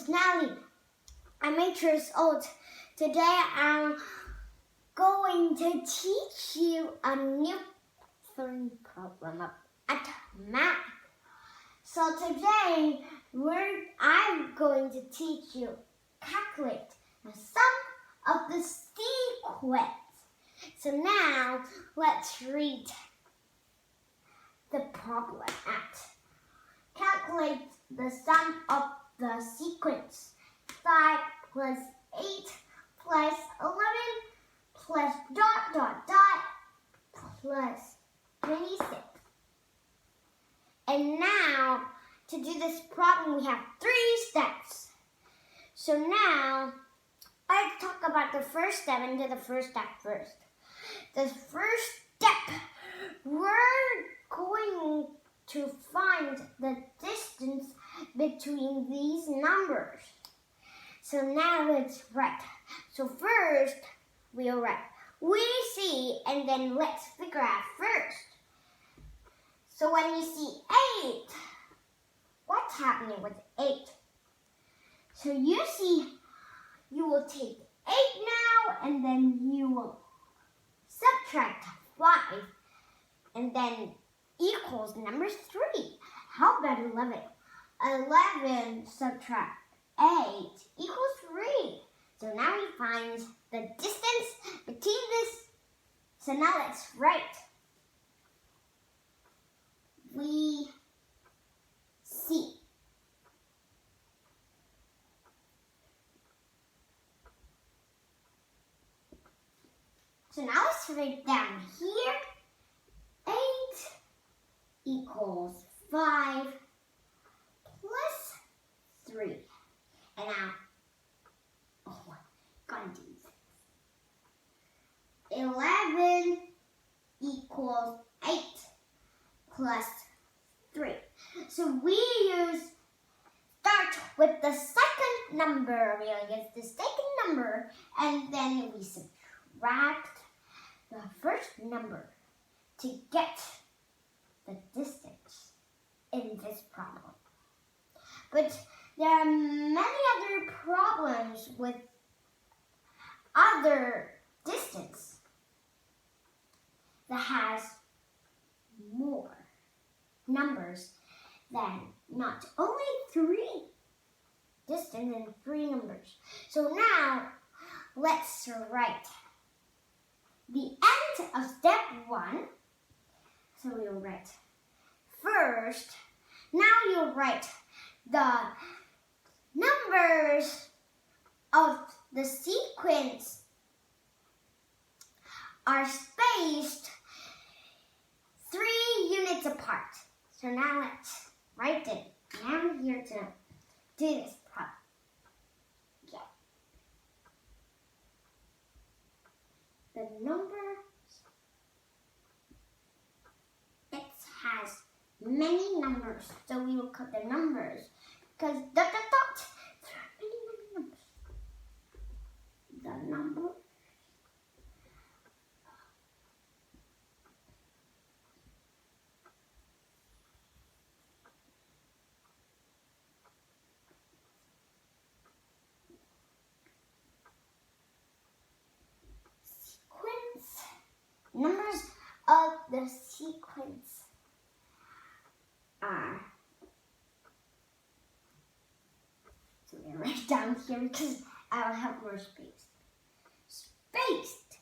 is Nally. I'm 8 years old. Today I'm going to teach you a new problem at math. So today I'm going to teach you calculate the sum of the sequence. So now let's read the problem at. Calculate the sum of the sequence. 5 plus 8 plus 11 plus ... plus 26. And now, to do this problem, we have 3 steps. So now, let's talk about the first step and do the first step first. The first step, we're going to find the distance between these numbers. So now let's write. So first, we'll write we see, and then let's figure out first. So when you see 8, what's happening with 8? So you see, you will take 8 now, and then you will subtract 5, and then equals number 3. How about 11? 11 subtract 8 equals 3. So now we find the distance between this. So now let's write. We see. So now let's write down here. 8 equals 5 plus 3. And now, gotta do this. 11 equals 8 plus 3. So we start with the second number. We use the second number, and then we subtract the first number to get the distance in this problem. But there are many other problems with other distance that has more numbers than not only 3 distance and 3 numbers. So now let's write the end of step 1. So we'll write first. Now you'll write the numbers of the sequence are spaced 3 units apart. So now let's write it. Now I'm here to do this problem. Yeah. The numbers, it has many numbers. So we will cut the numbers because ... there are many numbers. The number sequence, numbers of the sequence are, so we write down here because I'll have more space. Spaced.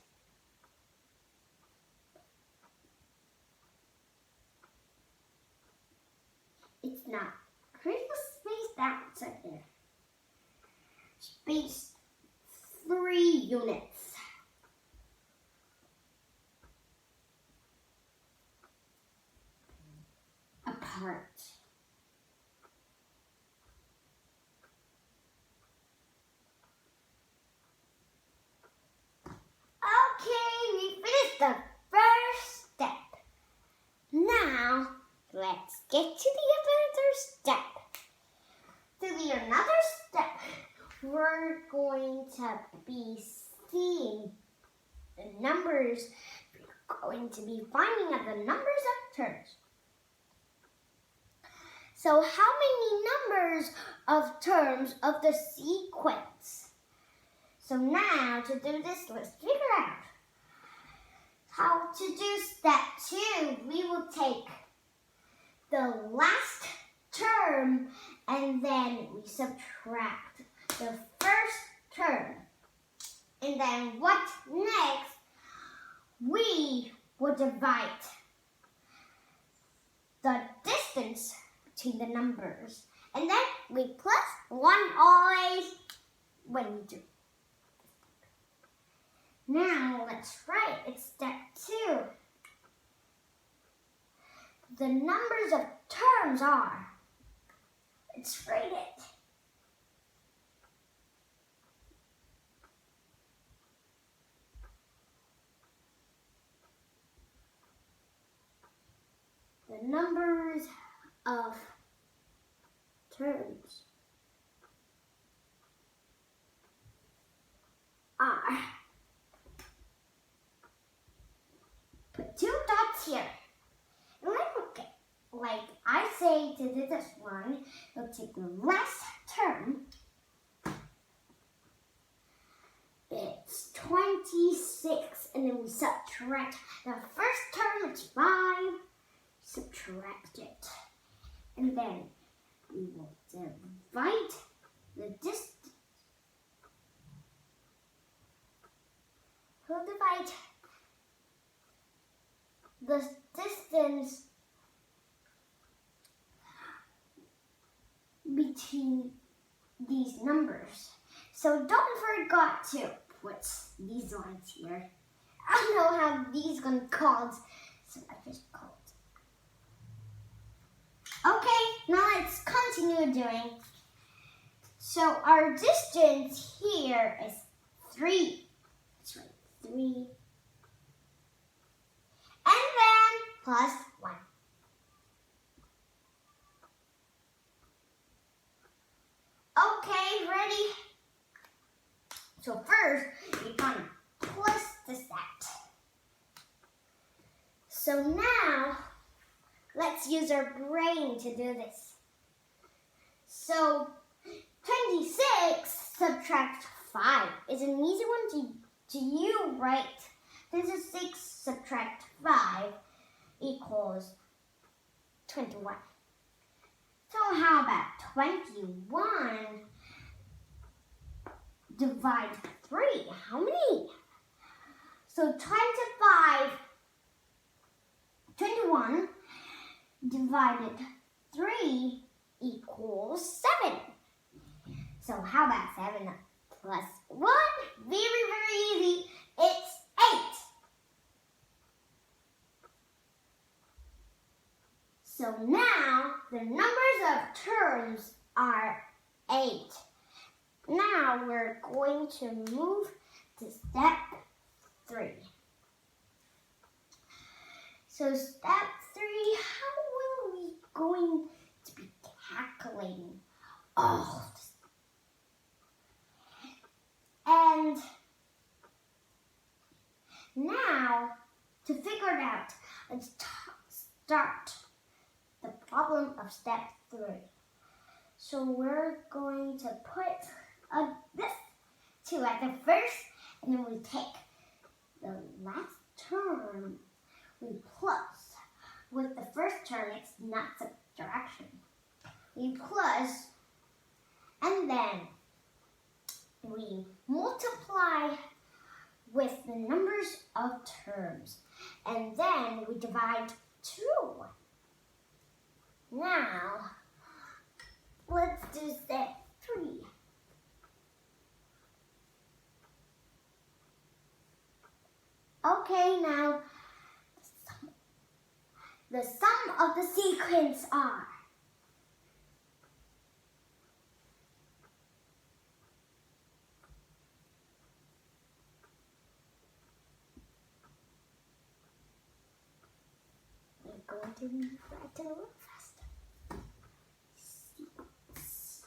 It's not critical space, that's right there. Spaced 3 units. Apart. Okay, we finished the first step. Now, let's get to the other step. To the another step, we're going to be seeing the numbers. We're going to be finding out the numbers of terms. So how many numbers of terms terms of the sequence. So now to do this, let's figure out how to do step 2. We will take the last term and then we subtract the first term. And then what next? We will divide the distance between the numbers. And then we plus 1 always when we do. Now let's write it's step 2. The numbers of terms are, let's write it. The numbers of terms are, put 2 dots here. And like I say to do this one, we'll take the last term. It's 26, and then we subtract the first term, it's 5. Subtract it. And then we will divide the distance. We'll divide the distance between these numbers. So don't forget to put these lines here. I don't know how these are gonna called, so I just called. Okay, now let's continue doing. So our distance here is 3. Let's write 3. And then plus 1. Okay, ready? So first, you're gonna plus the set. So now, let's use our brain to do this. So 26 subtract 5 is an easy one to you, right? This is 6 subtract 5 equals 21. So how about 21 divide 3? How many? So 21 divided 3 equals 7. So how about 7 plus 1? Very, very easy. It's 8. So now the numbers of terms are 8. Now we're going to move to step 3. So step 3, how will we going to be calculating all of this? And now to figure it out, let's start the problem of step 3. So we're going to put this 2 at the first, and then we take the last term, we plus. With the first term, it's not subtraction. We plus, and then we multiply with the numbers of terms, and then we divide 2. Now, let's do step 3. Okay, now the sum of the sequence are we're going to write a little faster. Sequence.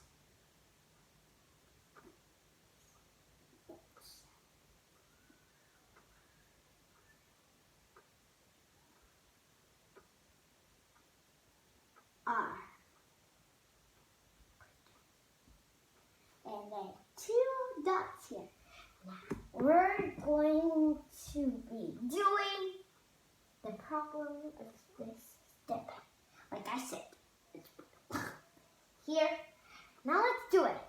Are dots here. Now we're going to be doing the problem of this step. Like I said, it's here. Now let's do it.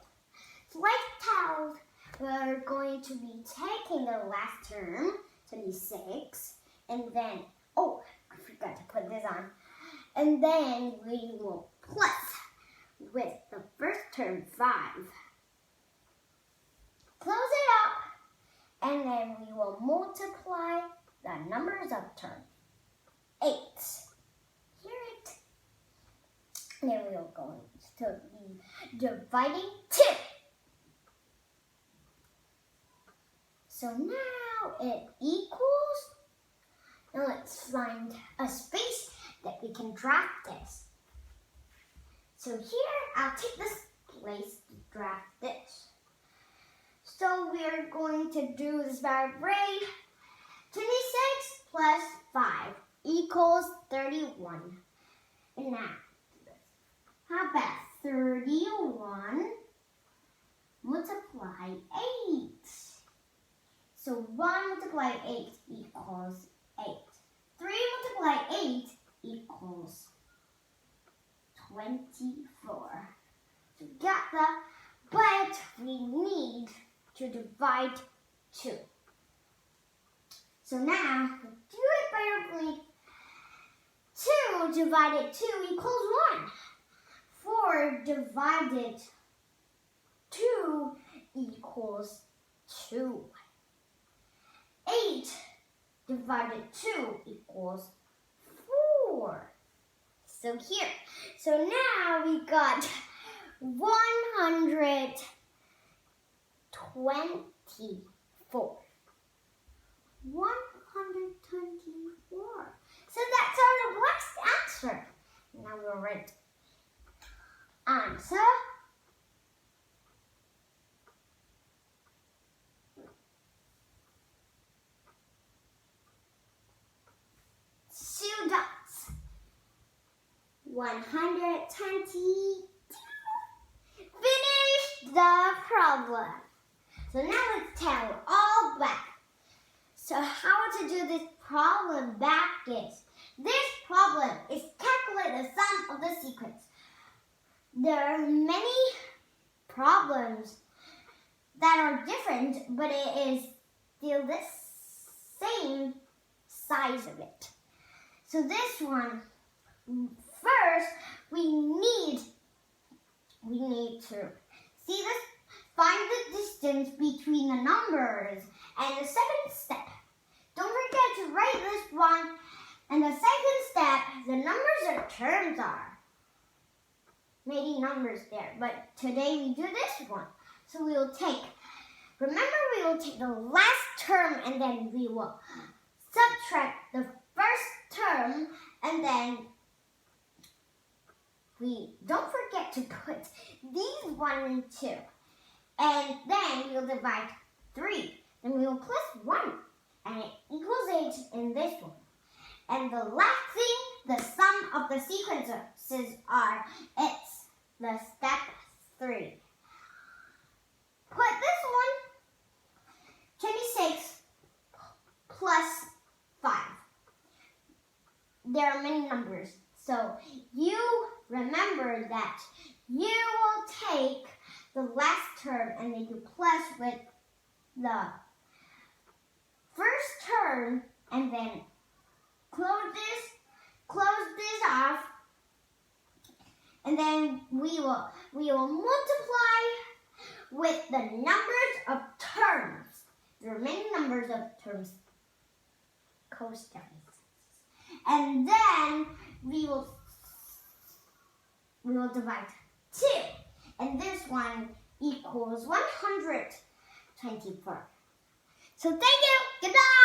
So like how we're going to be taking the last term, 26, and then, oh, I forgot to put this on. And then we will plus with the first term, 5. Close it up, and then we will multiply the numbers of term. 8. Hear it. And then we are going to be dividing 2. So now it equals, now let's find a space that we can draft this. So here, I'll take this place to draft this. So we're going to do this by rate. 26 plus 5 equals 31. And now, how about 31 multiply 8? So 1 multiply 8 equals 8. 3 multiply 8 equals 24. So we got that, but we need to divide 2. So now, do it by rate. 2 divided 2 equals 1. 4 divided 2 equals 2. 8 divided 2 equals 4. So here, so now we got 124. 124. So that's our last answer. Now we'll write answer. Two dots. 122. Finish the problem. So now let's tell all back. So how to do this problem back is, this problem is calculate the sum of the sequence. There are many problems that are different, but it is still the same size of it. So this one, first we need to see this, find the distance between the numbers, and the second step. Don't forget to write this one. And the second step, the numbers of terms are many numbers there. But today we do this one. So we will take, remember we will take the last term and then we will subtract the first term, and then we don't forget to put these 1 and 2. And then we'll divide 3. Then we will plus 1. And it equals 8 in this one. And the last thing, the sum of the sequences are, it's the step 3. Put this one, 26 plus 5. There are many numbers. So you remember that you will take the last term and then you plus with the first term, and then close this off, and then we will multiply with the numbers of terms. There are many numbers of terms. And then we will divide 2, and this one equals 124. So thank you. Goodbye.